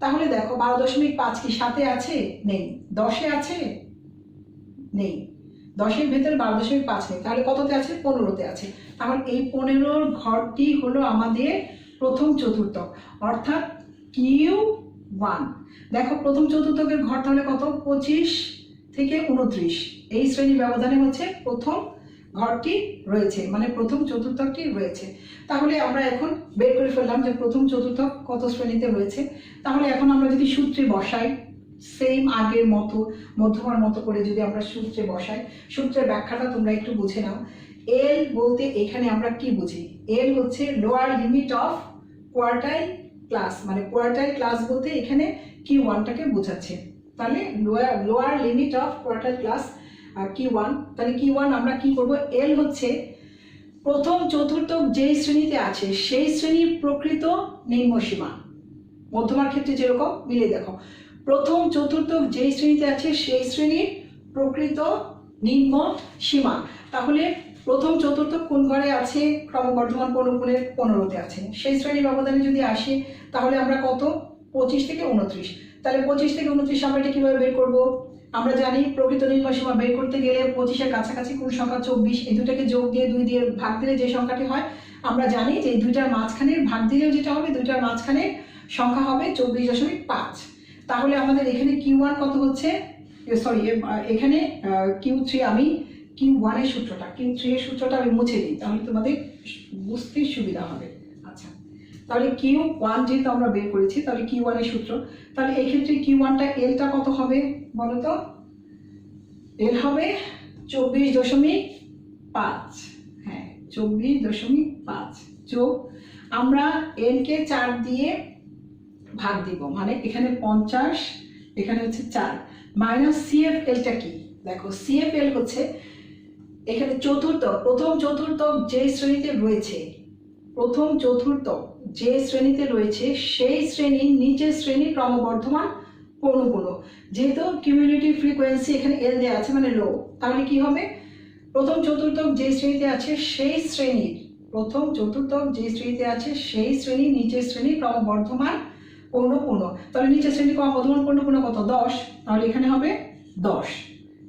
তাহলে দেখো 12.5 কি 7-এ আছে? নেই। 10-এ আছে? নেই। 10-এর ভেতরে 12.5 নেই, তাহলে কততে আছে? 15-তে আছে। তাহলে এই 15-র ঘরটি হলো আমাদের প্রথম চতুর্থক, অর্থাৎ Q1। দেখো প্রথম চতুর্থকের ঘর তাহলে কত, 25 থেকে 29, এই শ্রেণী ব্যবধানে হচ্ছে প্রথম ঘরটি রয়েছে, মানে প্রথম চতুর্থকটি রয়েছে। তাহলে আমরা এখন বের করে ফেললাম যে প্রথম চতুর্থক কত শ্রেণীতে রয়েছে। তাহলে এখন আমরা যদি সূত্রে বসাই, সেম আগের মতো মধ্যমার মতো করে যদি আমরা সূত্রে বসাই, সূত্রের ব্যাখ্যাটা তোমরা একটু বুঝে নাও। এল বলতে এখানে আমরা কি বুঝি? এল হচ্ছে lower limit of quartile class, মানে কোয়ার্টাইল ক্লাস বলতে এখানে Q1টাকে বোঝাচ্ছে। তাহলে lower limit of quartile class Q1। তাহলে Q1 আমরা কি করব, এল হচ্ছে প্রথম চতুর্থক যেই শ্রেণীতে আছে সেই শ্রেণীর প্রকৃত নিম্ন সীমা। মধ্যমার ক্ষেত্রে যেরকম মিলে দেখো, প্রথম চতুর্থক যেই শ্রেণীতে আছে সেই শ্রেণীর প্রকৃত নিম্ন সীমা। তাহলে প্রথম চতুর্থক কোন ঘরে আছে? ক্রমবর্ধমান পৌনপুনের 15-তে আছে। সেই শ্রেণী ব্যবধানে যদি আসে তাহলে আমরা কত, 25 থেকে 29। তাহলে 25 থেকে 29 আমরা এটা কিভাবে বের করব? আমরা জানি প্রকৃত নিম্ন সীমা বের করতে গেলে 25-এর কাছাকাছি কোন সংখ্যা 24, এই দুটাকে যোগ দিয়ে 2 দিয়ে ভাগ দিলে যে সংখ্যাটি হয়, আমরা জানি যে এই দুইটার মাঝখানে ভাগ দিলেও যেটা হবে, দুইটার মাঝখানে সংখ্যা হবে 24.5। তাহলে আমাদের এখানে Q1 কত হচ্ছে, সরি এখানে Q3, আমি Q1 এর সূত্রটা, Q3 এর সূত্রটা আমি মুছে দিই তাহলে তোমাদের বুঝতে সুবিধা হবে। আচ্ছা, তাহলে Q1 যেহেতু আমরা বের করেছি তাহলে Q1 এর সূত্র, তাহলে এই ক্ষেত্রে Q1টা এলটা কত হবে বলো তো? এল হবে 24.5, হ্যাঁ 24.5 যোগ আমরা এল কে 4 দিয়ে ভাগ দিব, মানে এখানে 50, এখানে হচ্ছে 4 মাইনাস CFLটা কি দেখো, CFL হচ্ছে এখানে চতুর্থক, প্রথম চতুর্থক যে শ্রেণীতে রয়েছে, প্রথম চতুর্থক যে শ্রেণীতে রয়েছে সেই শ্রেণীর নিচের শ্রেণী ক্রমবর্ধমান পৌনঃপুন। যেহেতু কিউমুলেটিভ ফ্রিকোয়েন্সি এখানে এল দেওয়া আছে মানে লো, তাহলে কি হবে, প্রথম চতুর্থক যে শ্রেণীতে আছে সেই শ্রেণীর, প্রথম চতুর্থক যে শ্রেণীতে আছে সেই শ্রেণীর নিচের শ্রেণী ক্রমবর্ধমান পৌনঃপুন। তাহলে নিচের শ্রেণী ক্রমবর্ধমান পৌনঃপুন কত, 10, তাহলে এখানে হবে 10।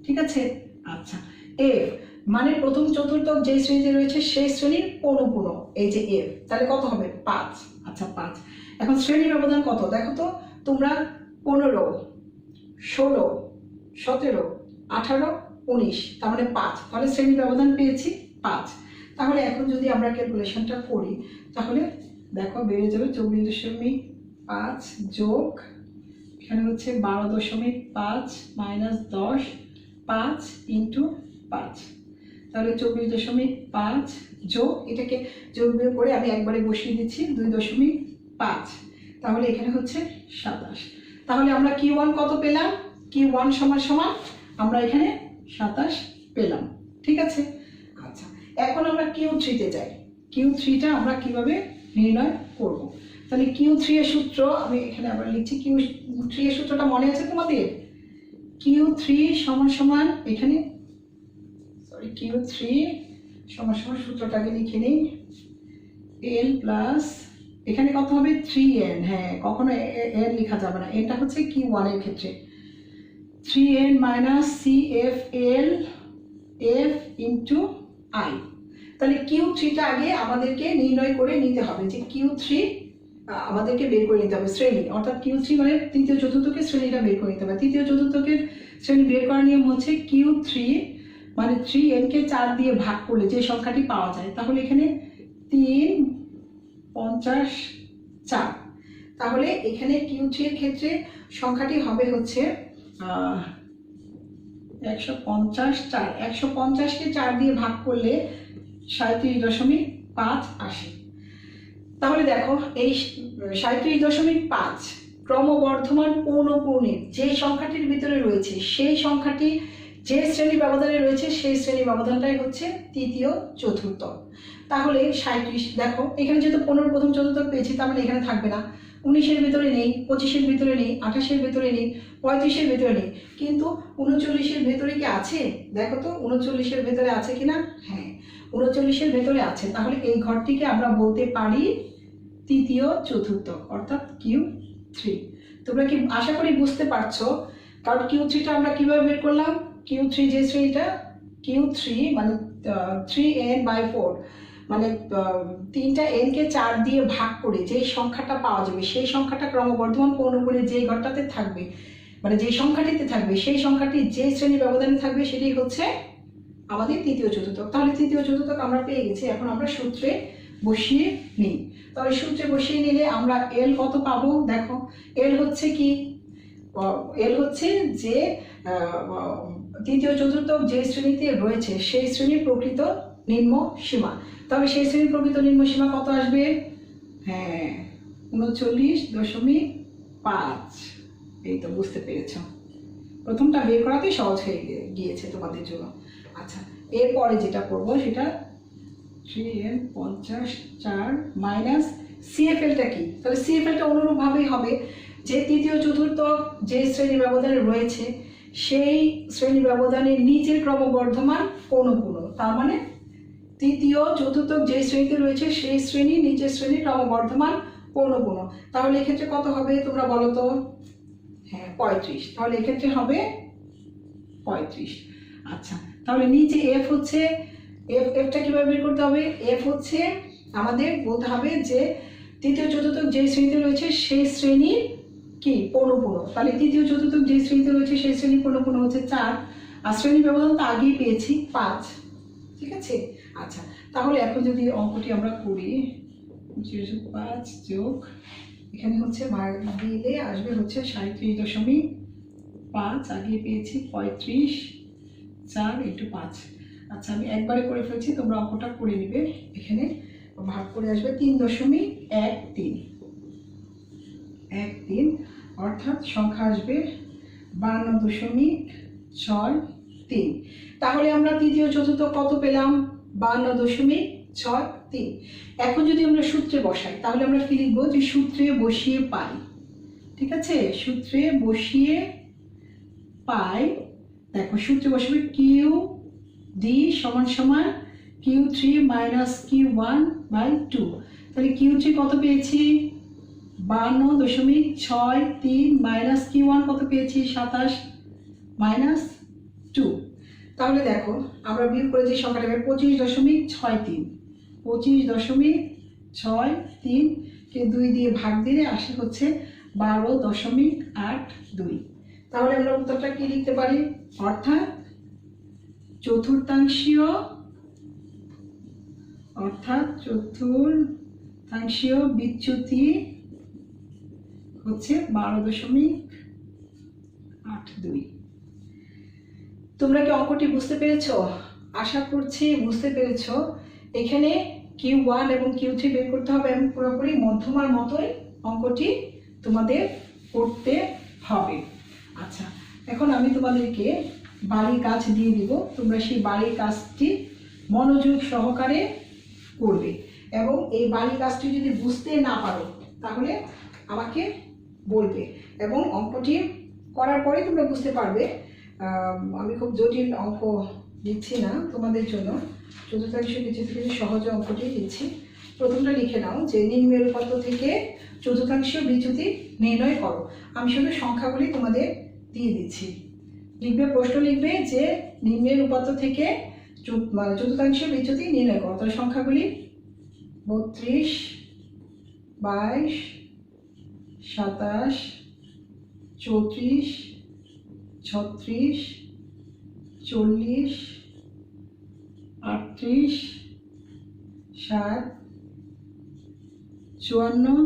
ঠিক আছে। আচ্ছা, এফ মানে প্রথম চতুর্থক যে শ্রেণীতে রয়েছে সেই শ্রেণীর পৌনঃপুন, এই যে এফ, তাহলে কত হবে 5। আচ্ছা 5, এখন শ্রেণী ব্যবধান কত দেখো তো তোমরা, 15, 16, 17, 18, 19, তার মানে 5, তাহলে শ্রেণী ব্যবধান পেয়েছি 5। তাহলে এখন যদি আমরা ক্যালকুলেশনটা করি তাহলে দেখো বেড়ে যাবে 24.5 যোগ এখানে হচ্ছে 12.5 মাইনাস 10, 5 ইন্টু 5, তাহলে 24.5 যোগ এটাকে যোগ বিয়োগ করে আমি একবারে বসিয়ে দিচ্ছি 2.5, তাহলে এখানে হচ্ছে 27। তাহলে আমরা Q1 কত পেলাম, Q1 সমান সমান আমরা এখানে 27 পেলাম। ঠিক আছে। আচ্ছা, এখন আমরা Q3-তে যাই। Q3টা আমরা কিভাবে নির্ণয় করব, তাহলে Q3 এর সূত্র আমি এখানে আবার লিখছি। Q3 এর সূত্রটা মনে আছে তোমাদের, Q3 সমান সমান এখানে Q3 সমান সমান সূত্রটাকে লিখে নিই, L প্লাস এখানে কত হবে 3n, হ্যাঁ কখনো n লেখা যাবে না, এটা হচ্ছে Q1 এর ক্ষেত্রে 3n minus CFL F into I। তাহলে Q3টা আগে আমাদেরকে নির্ণয় করে নিতে হবে, যে Q3 আমাদেরকে বের করে নিতে হবে শ্রেণী, অর্থাৎ Q3 মানে তৃতীয় চতুর্থকের শ্রেণীটা বের করে নিতে হবে। তৃতীয় চতুর্থকের শ্রেণী বের করার নিয়ম হচ্ছে Q3 মানে 3n কে 4 দিয়ে ভাগ করলে যে সংখ্যাটি পাওয়া যায়, তাহলে এখানে 3, 50, 4, তাহলে এখানে Q3 এর ক্ষেত্রে সংখ্যাটি হবে হচ্ছে 150, 150কে 4 দিয়ে ভাগ করলে 37.5 আসে। তাহলে দেখো এই 37.5 ক্রমবর্ধমান পৌনঃপুনের যে সংখ্যাটির ভিতরে রয়েছে সেই সংখ্যাটি যে শ্রেণী ব্যবধানে রয়েছে সেই শ্রেণী ব্যবধানটাই হচ্ছে তৃতীয় চতুর্থক। তাহলে 37 দেখো এখানে যেহেতু 15 প্রথম চতুর্থক পেয়েছি, তার মানে এখানে থাকবে না, 19-এর ভিতরে নেই, 25-এর ভিতরে নেই, 28-এর ভিতরে নেই, 35-এর ভিতরে নেই, কিন্তু 39-এর ভিতরে কি আছে দেখো তো, 39-এর ভিতরে আছে কিনা, হ্যাঁ 39-এর ভিতরে আছে। তাহলে এই ঘরটিকে আমরা বলতে পারি তৃতীয় চতুর্থক অর্থাৎ Q3। তোমরা কি আশা করি বুঝতে পারছো, কারণ Q3টা আমরা কিভাবে বের করলাম, Q3 যে শ্রেণীটা, Q3 মানে 3n/4 মানে 3টা n কে 4 দিয়ে ভাগ করে যে সংখ্যাটা পাওয়া যাবে সেই সংখ্যাটা ক্রমবর্ধমান পৌনঃপুনের যে ঘরটাতে থাকবে, মানে যে সংখ্যাটিতে থাকবে সেই সংখ্যাটি যে শ্রেণী ব্যবধানে থাকবে সেটাই হচ্ছে আমাদের তৃতীয় চতুর্থক। তাহলে তৃতীয় চতুর্থক আমরা পেয়ে গেছি, এখন আমরা সূত্রে বসিয়ে নিই। তাহলে সূত্রে বসিয়ে নিলে আমরা L কত পাবো দেখো, L হচ্ছে কি, L হচ্ছে যে তৃতীয় চতুর্থক যে শ্রেণীতে রয়েছে সেই শ্রেণীর প্রকৃত নিম্ন সীমা। তবে সেই শ্রেণীর প্রকৃত নিম্ন সীমা কত আসবে, হ্যাঁ 39.5। এই তো বুঝতে পেরেছ, প্রথমটা বের করাতে সহজ হয়ে গিয়েছে তোমাদের জন্য। আচ্ছা, এরপরে যেটা করবো সেটা 3n 50 4 মাইনাস CFLটা কি, তাহলে CFLটা অনুরূপভাবেই হবে যে তৃতীয় চতুর্থক যে শ্রেণী ব্যবধানে রয়েছে সেই শ্রেণী ব্যবধানের নিচের ক্রমবর্ধমান পৌনঃপুন, তার মানে তৃতীয় চতুর্থক যে শ্রেণীতে রয়েছে সেই শ্রেণী নিচের শ্রেণী ক্রমবর্ধমান পৌনঃপুন। তাহলে এক্ষেত্রে কত হবে তোমরা বলো তো, হ্যাঁ 35, তাহলে এক্ষেত্রে হবে 35। আচ্ছা, তাহলে নিচে F হচ্ছে, Fটা কিভাবে বের করতে হবে, F হচ্ছে আমাদের বলতে হবে যে তৃতীয় চতুর্থক যে শ্রেণীতে রয়েছে সেই শ্রেণীর কি পৌনঃপুন, তাহলে তৃতীয় চতুর্থক যে শ্রেণীতে রয়েছে সেই শ্রেণীর পৌনঃপুন হচ্ছে 4, আর শ্রেণী ব্যবধান তো আগেই পেয়েছি 5। ঠিক আছে। আচ্ছা, তাহলে এখন যদি অঙ্কটি আমরা করি 5 যোগ এখানে হচ্ছে ভাগ দিলে আসবে হচ্ছে 37.5, আগে পেয়েছি 35, 4 × 5। আচ্ছা, আমি একবারে করে ফেলছি, তোমরা অঙ্কটা করে নিবে। এখানে ভাগ করে আসবে 3.13। 13, অর্থাৎ সংখ্যা আসবে 52.63। তাহলে আমরা তৃতীয় চতুর্থ কত পেলাম? 52.63। এখন যদি আমরা সূত্রে বসাই তাহলে আমরা কি লিখবো? যে সূত্রে বসিয়ে পাই, ঠিক আছে, সূত্রে বসিয়ে পাই। দেখো সূত্রে বসবে কিউ ডি সমান সমান Q3 মাইনাস Q1/2। তাহলে Q3 কত পেয়েছি? 52.63 মাইনাস Q1 কত পেয়েছি? 27 মাইনাস 2। তাহলে দেখো আমরা বিয়োগ করে যে সংখ্যাটা হবে 25.63। 25.63 কে 2 দিয়ে ভাগ দিলে আসে হচ্ছে 12.82। তাহলে আমরা উত্তরটা কি লিখতে পারি? অর্থাৎ চতুর্থাংশীয় বিচ্যুতি হচ্ছে 12.82। তোমরা কি অঙ্কটি বুঝতে পেরেছো? আশা করছি বুঝতে পেরেছো। এখানে Q1 এবং Q3 বের করতে হবে এবং পুরোপুরি মধ্যমার মতোই অঙ্কটি তোমাদের করতে হবে। আচ্ছা, এখন আমি তোমাদেরকে বাড়ির কাজ দিয়ে দিব। তোমরা সেই বাড়ির কাজটি মনোযোগ সহকারে করবে এবং এই বাড়ির কাজটি যদি বুঝতে না পারো তাহলে আমাকে বলবে এবং অঙ্কটি করার পরে তোমরা বুঝতে পারবে। আমি খুব জটিল অঙ্ক দিচ্ছি না তোমাদের জন্য, চতুর্থাংশ বিচ্যুতি থেকে সহজ অঙ্কটি দিচ্ছি। প্রথমটা লিখে নাও যে নিম্নের উপাত্ত থেকে চতুর্থাংশ বিচ্যুতি নির্ণয় করো। আমি শুধু সংখ্যাগুলি তোমাদের দিয়ে দিচ্ছি। লিখবে, প্রশ্ন লিখবে যে নিম্নের উপাত্ত থেকে চতুর্থাংশ বিচ্যুতি নির্ণয় করো। তাহলে সংখ্যাগুলি 32, 22, 27, 34, 36, 40, 38, 60, 54,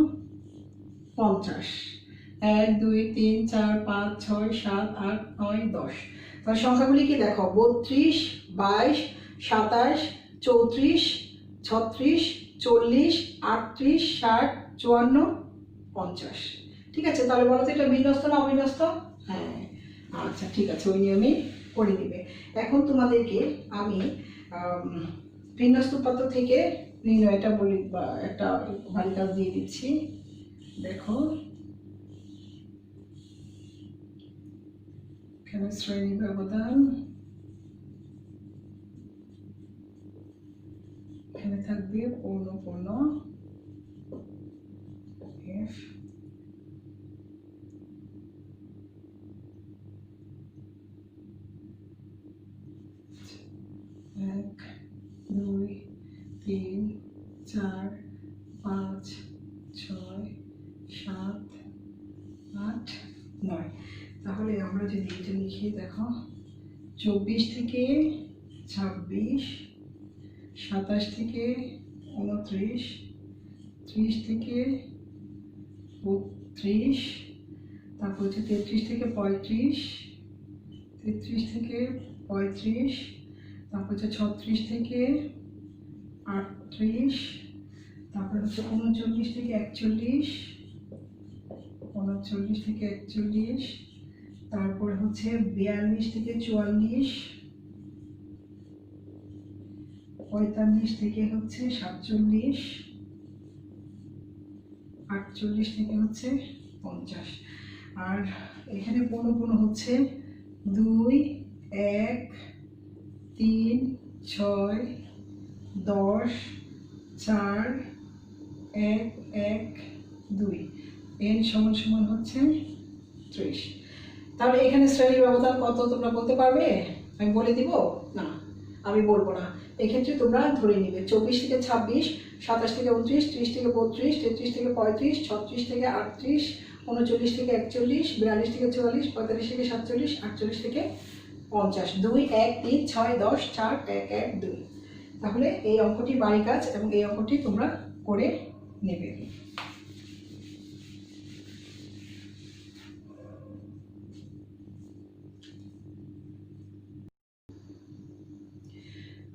50। 1, 2, 3, 4, 5, 6, 7, 8, 9, 10। তাহলে সংখ্যাগুলি কি দেখো? 32, 22, 27, 34, 36, 40, 38, 60, 54, 50। ঠিক আছে, তাহলে বলো তো এটা বিন্যস্ত না অবিন্যস্ত? হ্যাঁ, আচ্ছা ঠিক আছে, ওই নিয়মে করে দিবে। এখন তোমাদেরকে আমি বিন্যস্ত উপাত্ত থেকে নির্ণয়টা বলি বা একটা বাড়ির কাজ দিয়ে দিচ্ছি। দেখো এখানে শ্রেণী ব্যবধান, এখানে থাকবে পূর্ণ F, 1, 2, 3, 4, 5, 6, 7, 8, 9। তাহলে আমরা যদি এটা লিখি, দেখো 24 থেকে 26, 27 থেকে 29, 30 থেকে 32, তারপর হচ্ছে 33 থেকে 35, 33 থেকে 35, তারপর হচ্ছে 36 থেকে 38, তারপর হচ্ছে 39 থেকে 41, 39 থেকে 41, তারপরে হচ্ছে 42 থেকে 44, 45 থেকে হচ্ছে 47, 48 থেকে হচ্ছে 50। আর এখানে পূর্ণ হচ্ছে 2, 1, 3, 6, 10, 4, 1, 1, 2। n সমান হচ্ছে 30। তাহলে এখানে শ্রেণীর ব্যবধান কত তোমরা বলতে পারবে? আমি বলে দিব? না, আমি বলবো না। এক্ষেত্রে তোমরা ধরে নিবে 24 থেকে 26, 27 থেকে 29, 30 থেকে 32, 33 থেকে 35, 36 থেকে 38, 39 থেকে 41, 42 থেকে 44, 45 থেকে 47, 48 থেকে 50। 2, 1, 3, 6, 10, 4, 1, 1, 2। তাহলে এই অঙ্কটি বাড়ি কাজ এবং এই অঙ্কটি তোমরা করে নেবে।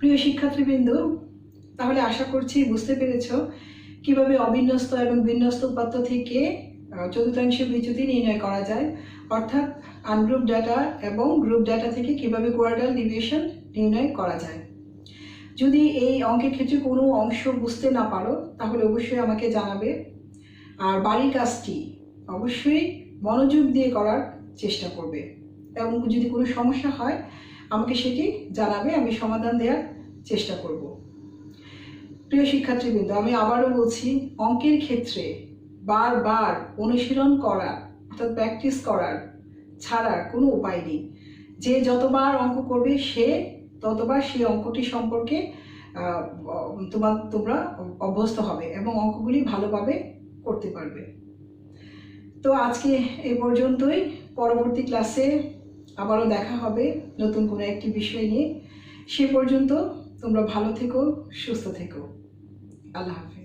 প্রিয় শিক্ষার্থীবৃন্দ, তাহলে আশা করছি বুঝতে পেরেছো কিভাবে অবিন্যস্ত এবং বিন্যস্ত উপাত্ত থেকে চতুর্থাংশ বিচ্যুতি নির্ণয় করা যায়, অর্থাৎ আনগ্রুপ ডাটা এবং গ্রুপ ডাটা থেকে কিভাবে কোয়ার্টাইল ডিভিয়েশন নির্ণয় করা যায়। যদি এই অঙ্কের ক্ষেত্রে কোনো অংশ বুঝতে না পারো তাহলে অবশ্যই আমাকে জানাবে। আর বাড়ির কাজটি অবশ্যই মনোযোগ দিয়ে করার চেষ্টা করবে এবং যদি কোনো সমস্যা হয় আমাকে সেটি জানাবে, আমি সমাধান দেওয়ার চেষ্টা করব। প্রিয় শিক্ষার্থীবৃন্দ, আমি আবারও বলছি, অঙ্কের ক্ষেত্রে বারবার অনুশীলন করা অর্থাৎ প্র্যাকটিস করার ছাড়া কোনো উপায় নেই। যে যতবার অঙ্ক করবে সে ততবার সেই অঙ্কটি সম্পর্কে তোমরা অভ্যস্ত হবে এবং অঙ্কগুলি ভালোভাবে করতে পারবে। তো আজকে এই পর্যন্তই। পরবর্তী ক্লাসে আবারও দেখা হবে নতুন কোনো একটি বিষয় নিয়ে। সে পর্যন্ত তোমরা ভালো থেকো, সুস্থ থেকো। আল্লাহ হাফেজ।